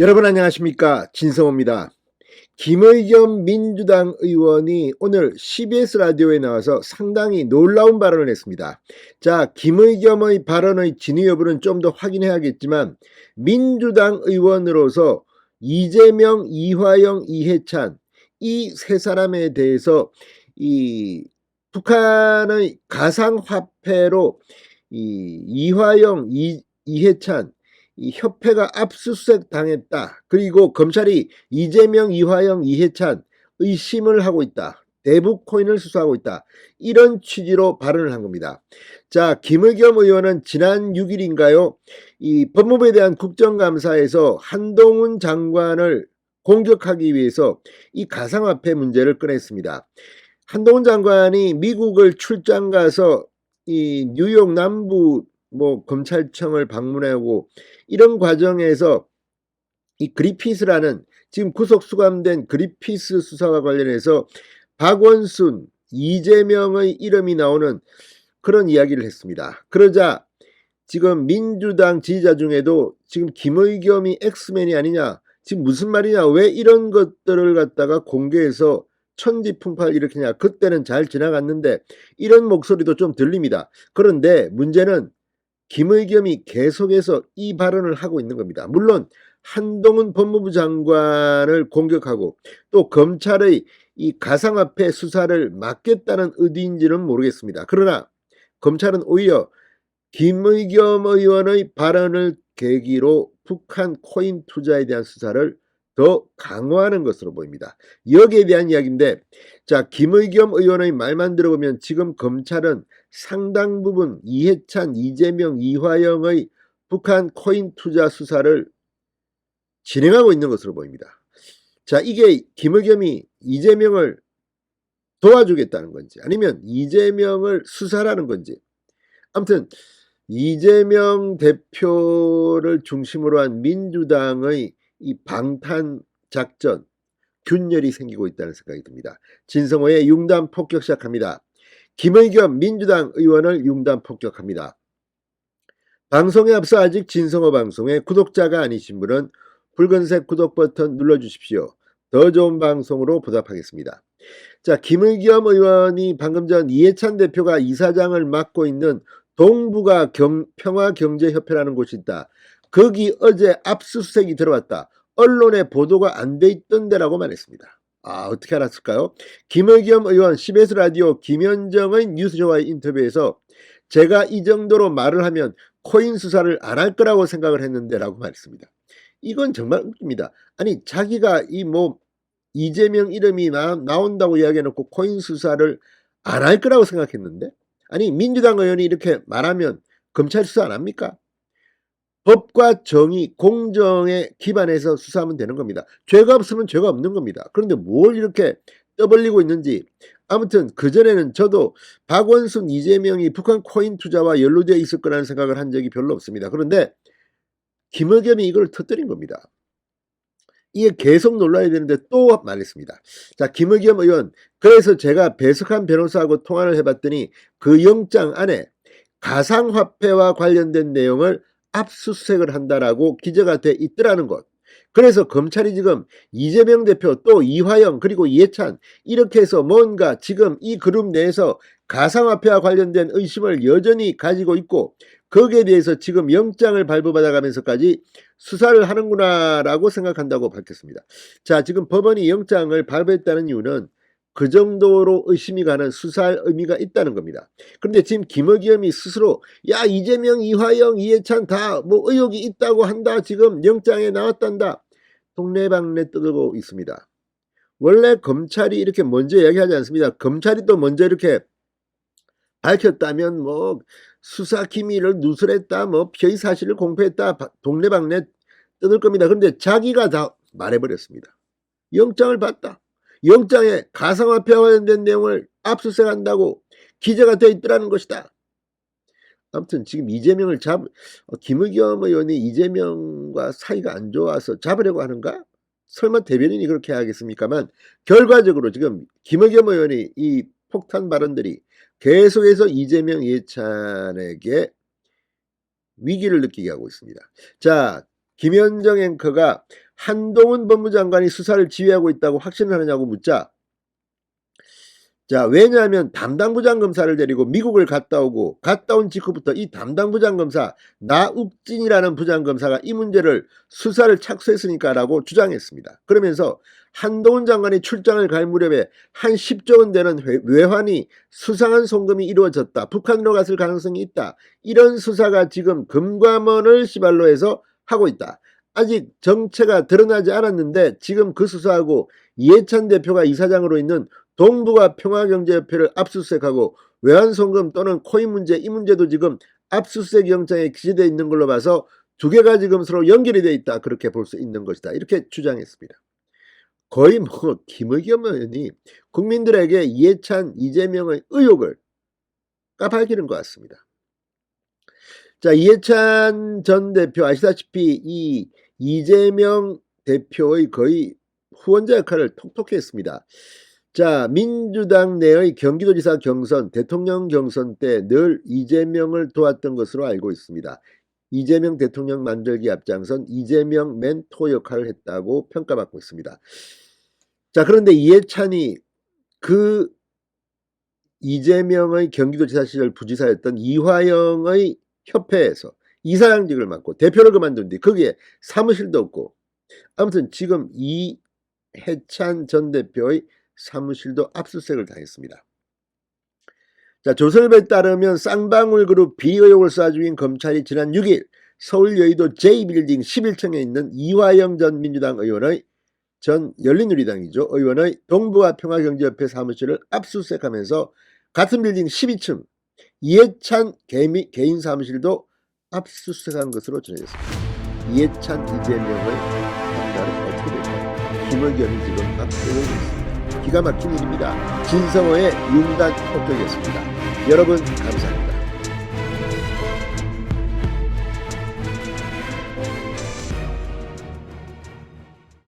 여러분 안녕하십니까, 진성호입니다. 김의겸 민주당 의원이 오늘 CBS 라디오에 나와서 상당히 놀라운 발언을 했습니다. 자, 김의겸의 발언의 진위 여부는 좀 더 확인해야겠지만 민주당 의원으로서 이재명, 이화영, 이해찬 이 세 사람에 대해서 이 북한의 가상화폐로 이화영, 이해찬 이 협회가 압수수색 당했다. 그리고 검찰이 이재명, 이화영, 이해찬 의심을 하고 있다. 대북 코인을 수사하고 있다. 이런 취지로 발언을 한 겁니다. 자, 김의겸 의원은 지난 6일인가요? 이 법무부에 대한 국정감사에서 한동훈 장관을 공격하기 위해서 이 가상화폐 문제를 꺼냈습니다. 한동훈 장관이 미국을 출장 가서 이 뉴욕 남부 검찰청을 방문하고 이런 과정에서 이 그리피스라는 지금 구속 수감된 그리피스 수사와 관련해서 박원순, 이재명의 이름이 나오는 그런 이야기를 했습니다. 그러자 지금 민주당 지지자 중에도 지금 김의겸이 엑스맨이 아니냐, 지금 무슨 말이냐, 왜 이런 것들을 갖다가 공개해서 천지풍파를 일으키냐, 그때는 잘 지나갔는데 이런 목소리도 좀 들립니다. 그런데 문제는 김의겸이 계속해서 이 발언을 하고 있는 겁니다. 물론 한동훈 법무부 장관을 공격하고 또 검찰의 이 가상화폐 수사를 막겠다는 의도인지는 모르겠습니다. 그러나 검찰은 오히려 김의겸 의원의 발언을 계기로 북한 코인 투자에 대한 수사를 더 강화하는 것으로 보입니다. 여기에 대한 이야기인데, 자, 김의겸 의원의 말만 들어보면 지금 검찰은 상당 부분 이해찬, 이재명, 이화영의 북한 코인 투자 수사를 진행하고 있는 것으로 보입니다. 자, 이게 김의겸이 이재명을 도와주겠다는 건지 아니면 이재명을 수사라는 건지, 아무튼 이재명 대표를 중심으로 한 민주당의 이 방탄 작전, 균열이 생기고 있다는 생각이 듭니다. 진성호의 융단 폭격 시작합니다. 김의겸 민주당 의원을 융단 폭격합니다. 방송에 앞서 아직 진성호 방송의 구독자가 아니신 분은 붉은색 구독 버튼 눌러주십시오. 더 좋은 방송으로 보답하겠습니다. 자, 김의겸 의원이 방금 전 이해찬 대표가 이사장을 맡고 있는 동북아 평화경제협회라는 곳이 있다. 거기 어제 압수수색이 들어왔다. 언론에 보도가 안 돼 있던 데라고 말했습니다. 아, 어떻게 알았을까요? 김의겸 의원 CBS 라디오 김현정의 뉴스쇼와의 인터뷰에서 제가 이 정도로 말을 하면 코인 수사를 안 할 거라고 생각을 했는데 라고 말했습니다. 이건 정말 웃깁니다. 아니, 자기가 이재명 이름이 나온다고 이야기해놓고 코인 수사를 안 할 거라고 생각했는데, 아니, 민주당 의원이 이렇게 말하면 검찰 수사 안 합니까? 법과 정의, 공정에 기반해서 수사하면 되는 겁니다. 죄가 없으면 죄가 없는 겁니다. 그런데 뭘 이렇게 떠벌리고 있는지. 아무튼 그전에는 저도 박원순, 이재명이 북한 코인 투자와 연루되어 있을 거라는 생각을 한 적이 별로 없습니다. 그런데 김의겸이 이걸 터뜨린 겁니다. 이게 계속 놀라야 되는데 또 말했습니다. 자, 김의겸 의원, 그래서 제가 배석한 변호사하고 통화를 해봤더니 그 영장 안에 가상화폐와 관련된 내용을 압수수색을 한다라고 기재가 돼 있더라는 것. 그래서 검찰이 지금 이재명 대표 또 이화영 그리고 이해찬 이렇게 해서 뭔가 지금 이 그룹 내에서 가상화폐와 관련된 의심을 여전히 가지고 있고 거기에 대해서 지금 영장을 발부받아가면서까지 수사를 하는구나라고 생각한다고 밝혔습니다. 자, 지금 법원이 영장을 발부했다는 이유는 그 정도로 의심이 가는 수사할 의미가 있다는 겁니다. 그런데 지금 김의겸이 스스로 야, 이재명, 이화영, 이해찬 다 의혹이 있다고 한다. 지금 영장에 나왔단다. 동네방네 떠들고 있습니다. 원래 검찰이 이렇게 먼저 이야기하지 않습니다. 검찰이 또 먼저 이렇게 밝혔다면 수사 기밀을 누설했다, 피의 사실을 공표했다, 동네방네 떠들 겁니다. 그런데 자기가 다 말해버렸습니다. 영장을 봤다. 영장에 가상화폐와 관련된 내용을 압수수색한다고 기재가 되어 있더라는 것이다. 아무튼 지금 김의겸 의원이 이재명과 사이가 안 좋아서 잡으려고 하는가? 설마 대변인이 그렇게 하겠습니까만 결과적으로 지금 김의겸 의원이 이 폭탄 발언들이 계속해서 이재명, 이해찬에게 위기를 느끼게 하고 있습니다. 자, 김현정 앵커가 한동훈 법무장관이 수사를 지휘하고 있다고 확신을 하느냐고 묻자, 자, 왜냐하면 담당 부장검사를 데리고 미국을 갔다 온 직후부터 이 담당 부장검사 나욱진이라는 부장검사가 이 문제를 수사를 착수했으니까 라고 주장했습니다. 그러면서 한동훈 장관이 출장을 갈 무렵에 한 10조 원 되는 외환이 수상한 송금이 이루어졌다. 북한으로 갔을 가능성이 있다. 이런 수사가 지금 금감원을 시발로 해서 하고 있다. 아직 정체가 드러나지 않았는데 지금 그 수사하고 이해찬 대표가 이사장으로 있는 동북아 평화경제협회를 압수수색하고 외환송금 또는 코인 문제, 이 문제도 지금 압수수색 영장에 기재되어 있는 걸로 봐서 두 개가 지금 서로 연결이 되어 있다. 그렇게 볼 수 있는 것이다. 이렇게 주장했습니다. 거의 김의겸 의원이 국민들에게 이해찬, 이재명의 의혹을 까발기는 것 같습니다. 자, 이해찬 전 대표 아시다시피 이 이재명 대표의 거의 후원자 역할을 톡톡히 했습니다. 자, 민주당 내의 경기도지사 경선, 대통령 경선 때 늘 이재명을 도왔던 것으로 알고 있습니다. 이재명 대통령 만들기 앞장선 이재명 멘토 역할을 했다고 평가받고 있습니다. 자, 그런데 이해찬이 그 이재명의 경기도지사 시절 부지사였던 이화영의 협회에서 이사장직을 맡고 대표를 그만둔 뒤 거기에 사무실도 없고, 아무튼 지금 이해찬 전 대표의 사무실도 압수수색을 당했습니다. 자, 조선일보에 따르면 쌍방울그룹 비의혹을 수사 중인 검찰이 지난 6일 서울 여의도 J빌딩 11층에 있는 이화영 전 민주당 의원의 전 열린우리당이죠. 의원의 동북아 평화경제협회 사무실을 압수수색하면서 같은 빌딩 12층 이해찬 개인 사무실도 압수수색한 것으로 전해졌습니다. 이해찬, 이재명의 판단은 어떻게 될까요? 김의겸이 지금 막 빼고 있습니다. 기가 막힌 일입니다. 진성호의 융단 폭격이었습니다. 여러분 감사합니다.